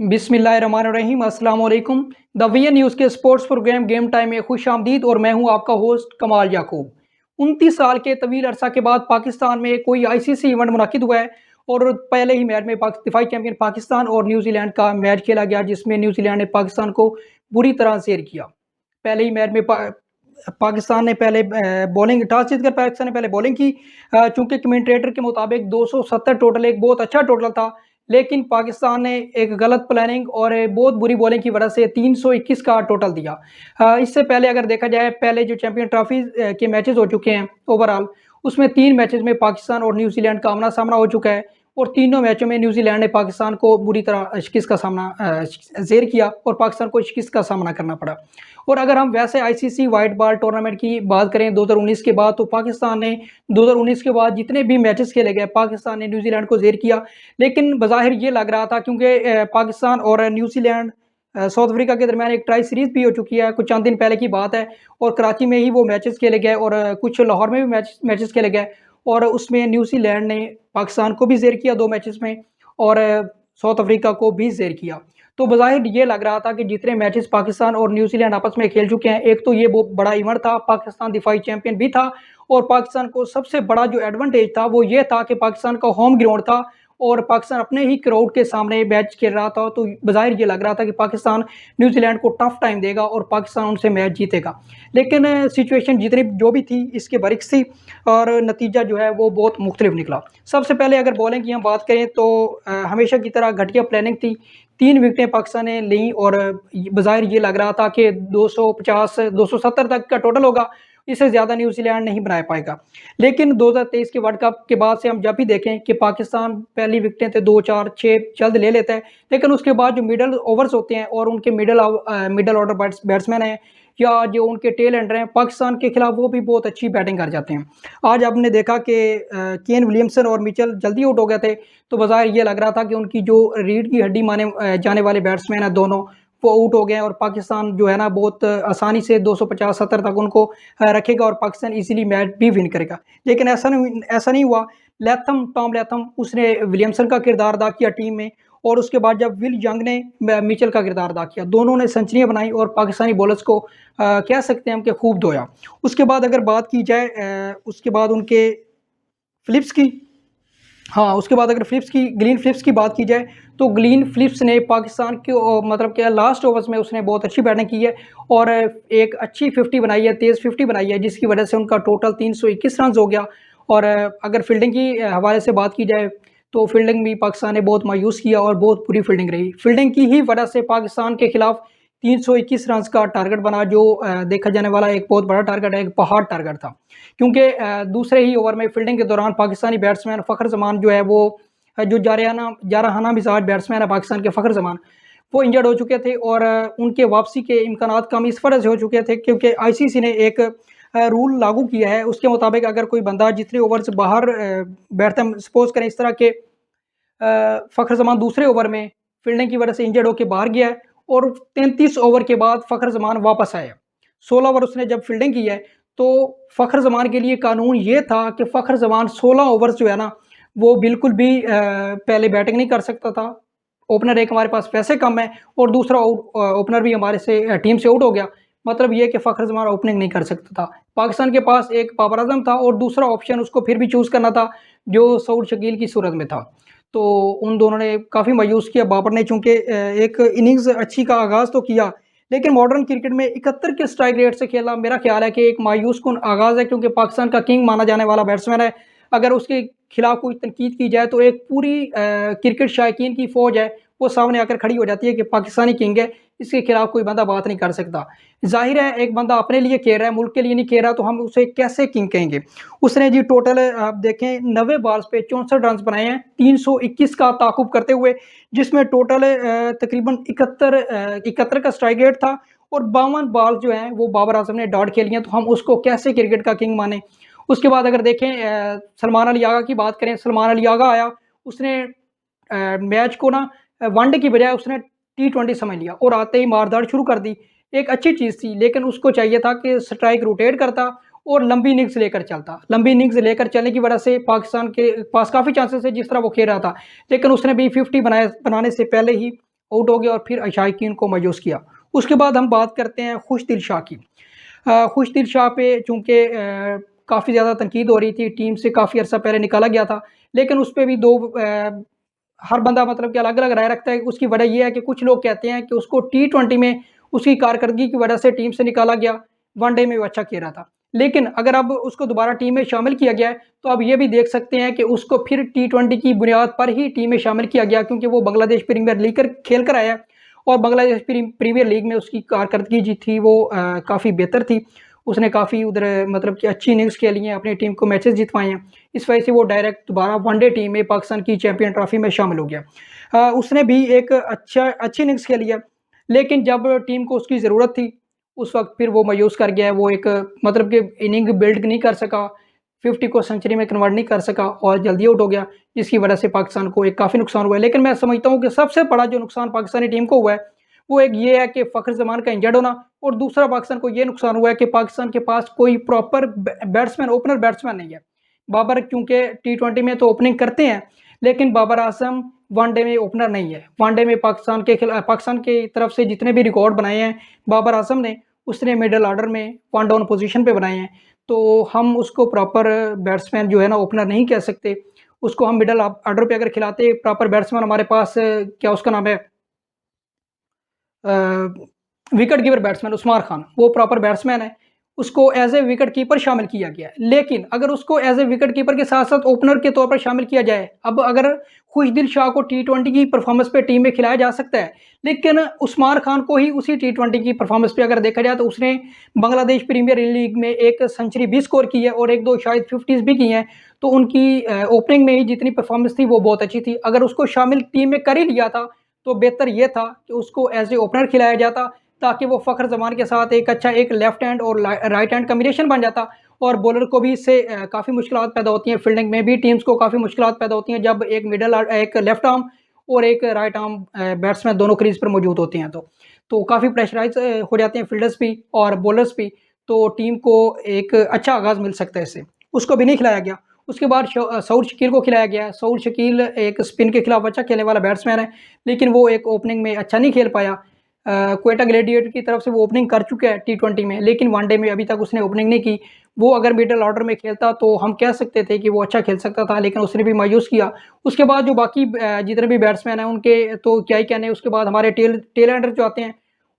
बिस्मिल्लाहिर्रहमानिर्रहीम अस्सलाम वालेकुम। द वीएन न्यूज़ के स्पोर्ट्स प्रोग्राम गेम टाइम में खुश आमदीद और मैं हूं आपका होस्ट कमाल याकूब। 29 साल के तवील अरसा के बाद पाकिस्तान में कोई आईसीसी इवेंट मुनाकिद हुआ है और पहले ही मैच में दिफाई चैंपियन पाकिस्तान और न्यूजीलैंड का मैच खेला गया, जिसमें न्यूजीलैंड ने पाकिस्तान को बुरी तरह शेर किया। पहले ही मैच में पाकिस्तान ने पहले बॉलिंग टॉस जीतकर पाकिस्तान ने पहले बॉलिंग की। चूंकि कमेंटेटर के मुताबिक 270 टोटल एक बहुत अच्छा टोटल था, लेकिन पाकिस्तान ने एक गलत प्लानिंग और बहुत बुरी बॉलिंग की वजह से 321 का टोटल दिया। इससे पहले अगर देखा जाए, पहले जो चैंपियन ट्रॉफी के मैचेस हो चुके हैं ओवरऑल, उसमें 3 मैचेस में पाकिस्तान और न्यूजीलैंड का आमना-सामना हो चुका है और तीनों मैचों में न्यूजीलैंड ने पाकिस्तान को बुरी तरह शिकस्त का सामना ज़ेर किया और पाकिस्तान को शिकस्त का सामना करना पड़ा। और अगर हम वैसे आईसीसी व्हाइट बॉल टूर्नामेंट की बात करें 2019 के बाद, तो पाकिस्तान ने 2019 के बाद जितने भी मैचेस खेले गए, पाकिस्तान ने न्यूजीलैंड को ज़ेर किया। लेकिन बज़ाहिर ये लग रहा था, क्योंकि पाकिस्तान और न्यूजीलैंड साउथ अफ्रीका के दरमियान एक ट्राई सीरीज़ भी हो चुकी है, कुछ चंद दिन पहले की बात है और कराची में ही वो मैचेस खेले गए और कुछ लाहौर में भी मैचेस खेले गए और उसमें न्यूजीलैंड ने पाकिस्तान को भी ज़ेर किया 2 मैचेस में और साउथ अफ्रीका को भी ज़ेर किया। तो बज़ाहिर ये लग रहा था कि जितने मैचेस पाकिस्तान और न्यूजीलैंड आपस में खेल चुके हैं, एक तो ये बहुत बड़ा इवेंट था, पाकिस्तान दिफाई चैंपियन भी था और पाकिस्तान को सबसे बड़ा जो एडवांटेज था वो ये था कि पाकिस्तान का होम ग्राउंड था और पाकिस्तान अपने ही क्राउड के सामने मैच खेल रहा था। तो बज़ाहिर ये लग रहा था कि पाकिस्तान न्यूजीलैंड को टफ टाइम देगा और पाकिस्तान उनसे मैच जीतेगा। लेकिन सिचुएशन जितनी जो भी थी इसके बरक्स थी और नतीजा जो है वो बहुत मुख्तलिफ निकला। सबसे पहले अगर बॉलिंग की हम बात करें तो हमेशा की तरह घटिया प्लानिंग थी। 3 विकेटें पाकिस्तान ने लीं और बज़ाहिर ये लग रहा था कि 250 270 तक का टोटल होगा, इससे ज़्यादा न्यूजीलैंड नहीं बना पाएगा। लेकिन 2023 के वर्ल्ड कप के बाद से हम जब भी देखें कि पाकिस्तान पहली विकेटें थे 2, 4, 6 जल्द ले लेता है, लेकिन उसके बाद जो मिडल ओवर्स होते हैं और उनके मिडल ऑर्डर बैट्समैन हैं या जो उनके टेल एंडर हैं पाकिस्तान के खिलाफ, वो भी बहुत अच्छी बैटिंग कर जाते हैं। आज आपने देखा कि केन विलियमसन और मिचेल जल्दी आउट हो गए थे, तो बज़ाहिर ये लग रहा था कि उनकी जो रीढ़ की हड्डी माने जाने वाले बैट्समैन हैं दोनों, वो आउट हो गए हैं और पाकिस्तान जो है ना बहुत आसानी से 250-70 तक उनको रखेगा और पाकिस्तान इजीली मैच भी विन करेगा। लेकिन ऐसा नहीं हुआ। टॉम लैथम उसने विलियमसन का किरदार अदा किया टीम में और उसके बाद जब विल यंग ने मिचेल का किरदार अदा किया, दोनों ने सेंचुरियाँ बनाई और पाकिस्तानी बॉलर्स को कह सकते हैं हम कि खूब धोया। उसके बाद अगर बात की जाए उसके बाद उनके फ़िलिप्स की हाँ, उसके बाद अगर ग्लीन फ़िलिप्स की बात की जाए, तो ग्लीन फ़िलिप्स ने पाकिस्तान के मतलब क्या लास्ट ओवर्स में उसने बहुत अच्छी बैटिंग की है और एक अच्छी 50 बनाई है, तेज़ 50 बनाई है, जिसकी वजह से उनका टोटल 321 रन्स हो गया। और अगर फ़ील्डिंग की हवाले से बात की जाए, तो फ़ील्डिंग भी पाकिस्तान ने बहुत मायूस किया और बहुत बुरी फ़ील्डिंग रही। फ़ील्डिंग की ही वजह से पाकिस्तान के खिलाफ 321 रन्स का टारगेट बना, जो देखा जाने वाला एक बहुत बड़ा टारगेट है, एक पहाड़ टारगेट था। क्योंकि दूसरे ही ओवर में फ़ील्डिंग के दौरान पाकिस्तानी बैट्समैन फ़खर जमान जो है वो जो जारहाना मिजाज बैट्समैन है पाकिस्तान के फ़खर जमान, वो इंजर्ड हो चुके थे और उनके वापसी के इम्कानात कम इस वजह से हो चुके थे क्योंकि आईसीसी ने एक रूल लागू किया है। उसके मुताबिक अगर कोई बंदा जितने ओवर से बाहर बैठता है, सपोज़ करें इस तरह के फ़खर जमान दूसरे ओवर में फ़ील्डिंग की वजह से इंजर्ड होके बाहर गया है और 33 ओवर के बाद फ़खर जमान वापस आया। 16 ओवर उसने जब फ़ील्डिंग की है, तो फ़खर जमान के लिए कानून ये था कि फ़खर जमान 16 ओवर्स जो है ना, वो बिल्कुल भी पहले बैटिंग नहीं कर सकता था। ओपनर एक हमारे पास पैसे कम है और दूसरा ओपनर भी हमारे से टीम से आउट हो गया। मतलब ये कि फ़खर जमान ओपनिंग नहीं कर सकता था। पाकिस्तान के पास एक बाबर आज़म था और दूसरा ऑप्शन उसको फिर भी चूज़ करना था, जो सऊद शकील की सूरत में था। तो उन दोनों ने काफ़ी मायूस किया। बाबर ने चूँकि एक इनिंग्स अच्छी का आगाज़ तो किया, लेकिन मॉडर्न क्रिकेट में 71 के स्ट्राइक रेट से खेलना मेरा ख़्याल है कि एक मायूसकुन आगाज़ है, क्योंकि पाकिस्तान का किंग माना जाने वाला बैट्समैन है। अगर उसके खिलाफ कोई तनकीद की जाए, तो एक पूरी क्रिकेट शायकीन की फ़ौज है, वो सामने आकर खड़ी हो जाती है कि पाकिस्तानी किंग है, इसके खिलाफ कोई बंदा बात नहीं कर सकता। ज़ाहिर है एक बंदा अपने लिए खेल रहा है, मुल्क के लिए नहीं खेल रहा, तो हम उसे कैसे किंग कहेंगे। उसने जी टोटल आप देखें 90 बॉल्स पे 64 रन्स बनाए हैं, 321 का ताक़ुब करते हुए, जिसमें टोटल तकरीबन 71 का स्ट्राइक रेट था और 52 बॉल जो हैं वो बाबर आज़म ने डॉट खेली हैं, तो हम उसको कैसे क्रिकेट का किंग माने। उसके बाद अगर देखें सलमान अली आगा की बात करें, सलमान अली आगा आया, उसने मैच को ना वनडे की बजाय उसने टी20 समझ लिया और आते ही मार-धाड़ शुरू कर दी। एक अच्छी चीज़ थी, लेकिन उसको चाहिए था कि स्ट्राइक रोटेट करता और लंबी इनिंग्स लेकर चलता। लंबी इनिंग्स लेकर चलने की वजह से पाकिस्तान के पास काफ़ी चांसेस है जिस तरह वो खेल रहा था। लेकिन उसने भी 50 बनाने से पहले ही आउट हो गया और फिर शायकीन को मायूस किया। उसके बाद हम बात करते हैं खुशदिल शाह की। खुशदिल शाह पे चूँकि काफ़ी ज़्यादा तनकीद हो रही थी, टीम से काफ़ी अर्सा पहले निकाला गया था, लेकिन उस पे भी हर बंदा मतलब कि अलग-अलग राय रखता है। उसकी वजह ये है कि कुछ लोग कहते हैं कि उसको टी20 में उसकी कारकर्दगी की वजह से टीम से निकाला गया, वनडे में वो अच्छा खेल रहा था। लेकिन अगर अब उसको दोबारा टीम में शामिल किया गया है, तो अब ये भी देख सकते हैं कि उसको फिर टी20 की बुनियाद पर ही टीम में शामिल किया गया, क्योंकि वो बांग्लादेश प्रीमियर लीग खेल कर आया है और बांग्लादेश प्रीमियर लीग में उसकी कारकर्दगी जो थी वो काफ़ी बेहतर थी। उसने काफ़ी उधर मतलब कि अच्छी इनिंग्स खेली हैं, अपनी टीम को मैचेस जितवाए हैं। इस वजह से वो डायरेक्ट दोबारा वनडे टीम में पाकिस्तान की चैंपियन ट्रॉफी में शामिल हो गया। उसने भी एक अच्छी इनिंग्स खेली है, लेकिन जब टीम को उसकी ज़रूरत थी, उस वक़्त फिर वो मायूस कर गया है। वो एक मतलब कि इनिंग बिल्ड नहीं कर सका, 50 को सेंचुरी में कन्वर्ट नहीं कर सका और जल्दी आउट हो गया, जिसकी वजह से पाकिस्तान को एक काफ़ी नुकसान हुआ है। लेकिन मैं समझता हूँ कि सबसे बड़ा जो नुकसान पाकिस्तानी टीम को हुआ है, वो एक ये है कि फ़खर ज़मान का इंजर्ड होना, और दूसरा पाकिस्तान को ये नुकसान हुआ है कि पाकिस्तान के पास कोई प्रॉपर ओपनर बैट्समैन नहीं है। बाबर क्योंकि टी20 में तो ओपनिंग करते हैं, लेकिन बाबर आज़म वनडे में ओपनर नहीं है। वनडे में पाकिस्तान की तरफ से जितने भी रिकॉर्ड बनाए हैं बाबर आज़म ने, उसने मिडल ऑर्डर में वन डाउन पोजीशन पे बनाए हैं। तो हम उसको प्रॉपर बैट्समैन जो है ना ओपनर नहीं कह सकते। उसको हम मिडल ऑर्डर पे अगर खिलाते प्रॉपर बैट्समैन हमारे पास क्या उसका नाम है wicket keeper batsman Usman Khan, वो प्रॉपर बैट्समैन है। उसको एज़ ए विकेट कीपर शामिल किया गया है। लेकिन अगर उसको एज़ ए विकेट कीपर के साथ-साथ ओपनर के तौर पर शामिल किया जाए, अब अगर खुशदिल शाह को टी20 की परफॉर्मेंस पे टीम में खिलाया जा सकता है, लेकिन उस्मान खान को ही उसी टी20 की परफॉर्मेंस पे अगर देखा जाए तो उसने बांग्लादेश प्रीमियर लीग में एक सेंचुरी भी स्कोर की है और 1-2 शायद 50s भी की हैं। तो उनकी ओपनिंग में ही जितनी परफॉर्मेंस थी वो बहुत अच्छी थी। अगर उसको शामिल टीम में कर ही लिया था, तो बेहतर ये था कि उसको एज़ ए ओपनर खिलाया जाता, ताकि वो फ़खर ज़मान के साथ एक अच्छा एक लेफ्ट हैंड और राइट हैंड कॉम्बिनेशन बन जाता और बॉलर को भी इससे काफ़ी मुश्किलात पैदा होती हैं। फील्डिंग में भी टीम्स को काफ़ी मुश्किलात पैदा होती हैं जब एक लेफ्ट आर्म और एक राइट आर्म बैट्समैन दोनों क्रीज़ पर मौजूद होते हैं तो काफ़ी प्रेशराइज़ हो जाते हैं फील्डर्स भी और बॉलर्स भी, तो टीम को एक अच्छा आगाज़ मिल सकता है इससे। उसको भी नहीं खिलाया गया। उसके बाद सऊद शकील को खिलाया गया। सऊद शकील एक स्पिन के खिलाफ अच्छा खेलने वाला बैट्समैन है, लेकिन वो एक ओपनिंग में अच्छा नहीं खेल पाया। क्वेटा ग्लेडिएटर की तरफ से वो ओपनिंग कर चुका है टी20 में, लेकिन वनडे में अभी तक उसने ओपनिंग नहीं की। वो अगर मिडल ऑर्डर में खेलता तो हम कह सकते थे कि वो अच्छा खेल सकता था, लेकिन उसने भी मायूस किया। उसके बाद जो बाकी जितने भी बैट्समैन हैं उनके तो क्या ही कहने। उसके बाद हमारे टेल एंडर जो आते हैं,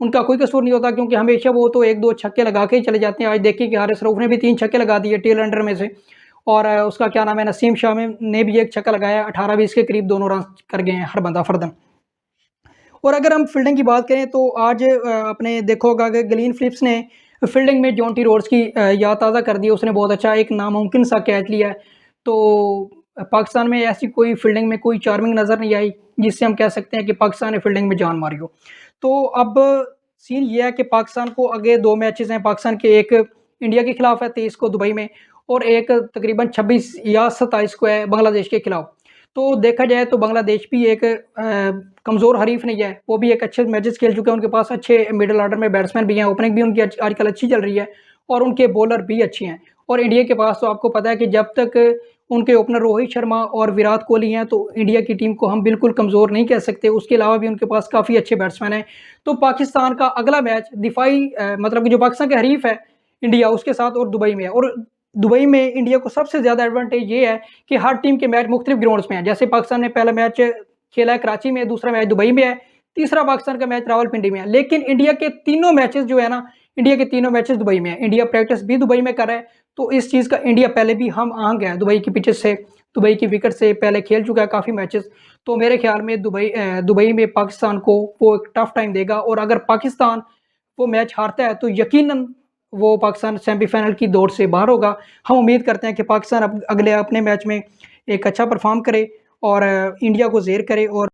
उनका कोई कसूर नहीं होता, क्योंकि हमेशा वो तो 1-2 छक्के लगा के ही चले जाते हैं। आज देखिए कि हारिस रऊफ ने भी 3 छक्के लगा दिए टेल एंडर में से, और उसका क्या नाम है नसीम शाह में ने भी 1 छक्का लगाया। 18-20 के करीब दोनों रन कर गए हैं हर बंदा फर्दन। और अगर हम फील्डिंग की बात करें तो आज आपने देखा होगा कि ग्लेन फिलिप्स ने फील्डिंग में जॉन्टी रोड्स की याद ताज़ा कर दी। उसने बहुत अच्छा एक नामुमकिन सा कैच लिया है। तो पाकिस्तान में ऐसी कोई फील्डिंग में कोई चार्मिंग नज़र नहीं आई जिससे हम कह सकते हैं कि पाकिस्तान ने फील्डिंग में जान मारी हो। तो अब सीन ये है कि पाकिस्तान को आगे 2 मैचेज़ हैं। पाकिस्तान के एक इंडिया के खिलाफ है 23 को दुबई में, और एक तकरीबन 26 या 27 को है बांग्लादेश के खिलाफ। तो देखा जाए तो बांग्लादेश भी एक कमज़ोर हरीफ नहीं है, वो भी एक अच्छे मैचेस खेल चुके हैं। उनके पास अच्छे मिडल ऑर्डर में बैट्समैन भी हैं, ओपनिंग भी उनकी आजकल अच्छी चल रही है और उनके बॉलर भी अच्छे हैं। और इंडिया के पास तो आपको पता है कि जब तक उनके ओपनर रोहित शर्मा और विराट कोहली हैं, तो इंडिया की टीम को हम बिल्कुल कमज़ोर नहीं कह सकते। उसके अलावा भी उनके पास काफ़ी अच्छे बैट्समैन हैं। तो पाकिस्तान का अगला मैच दिफाई मतलब कि जो पाकिस्तान के हरीफ है इंडिया, उसके साथ और दुबई में है। और दुबई में इंडिया को सबसे ज़्यादा एडवांटेज ये है कि हर टीम के मैच मुख्तलिफ ग्राउंड्स में हैं। जैसे पाकिस्तान ने पहला मैच खेला है कराची में, दूसरा मैच दुबई में है, तीसरा पाकिस्तान का मैच रावलपिंडी में है। लेकिन इंडिया के तीनों मैचेस जो है ना, इंडिया के तीनों मैचेस दुबई में है। इंडिया प्रैक्टिस भी दुबई में कर रहा है, तो इस चीज़ का इंडिया पहले भी हम आंग है दुबई की पिचेस से, दुबई की विकेट से पहले खेल चुका है काफ़ी मैचेस। तो मेरे ख्याल में दुबई में पाकिस्तान को वो एक टफ टाइम देगा, और अगर पाकिस्तान वो मैच हारता है तो यकीनन वो पाकिस्तान सेमीफाइनल की दौड़ से बाहर होगा। हम उम्मीद करते हैं कि पाकिस्तान अगले अपने मैच में एक अच्छा परफॉर्म करे और इंडिया को ज़ेर करे और